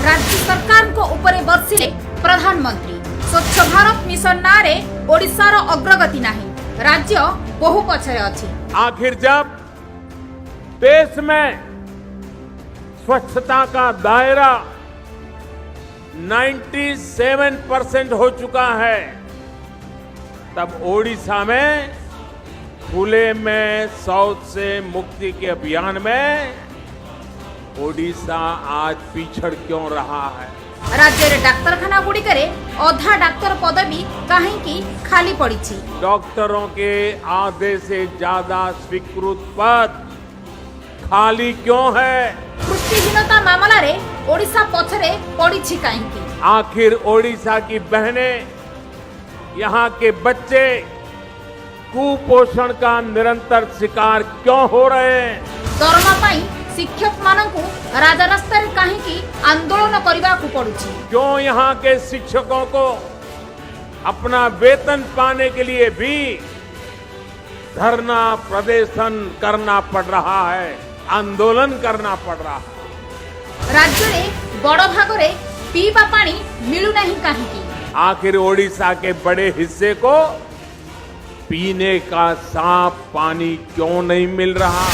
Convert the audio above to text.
राज्य सरकार को ऊपर बर्षिले प्रधानमंत्री स्वच्छ भारत मिशन नारे ओडिशार अग्रगति नहीं, राज्य बहु पछरे अछि। आखिर जब देश में स्वच्छता का दायरा 97% हो चुका है, तब ओडिशा में खुले में शौच से मुक्ति के अभियान में ओडिशा आज पिछड़ क्यों रहा है? राज्य रे डाक्तरखाना गुड़िकरे अधा डाक्तर पदवी कहीं खाली पड़ी। डॉक्टरों के आधे से ज्यादा स्वीकृत पद खाली क्यों है? पुष्टिहीनता मामला रे ओडिशा पछरे पड़ी कहीं? आखिर ओडिशा की बहनें, यहाँ के बच्चे कुपोषण का निरंतर शिकार क्यों हो रहे हैं? दरमा पाई शिक्षक मानकु राजरास्ता रे कहीं आंदोलन करने को पड़ुछि? क्यों यहाँ के शिक्षकों को अपना वेतन पाने के लिए भी धरना प्रदर्शन करना पड़ रहा है, आंदोलन करना पड़ रहा है? राज्य रे बड़ भाग रे पीवा पानी मिलु नहीं कहीं? आखिर ओडिशा के बड़े हिस्से को पीने का साफ पानी क्यों नहीं मिल रहा?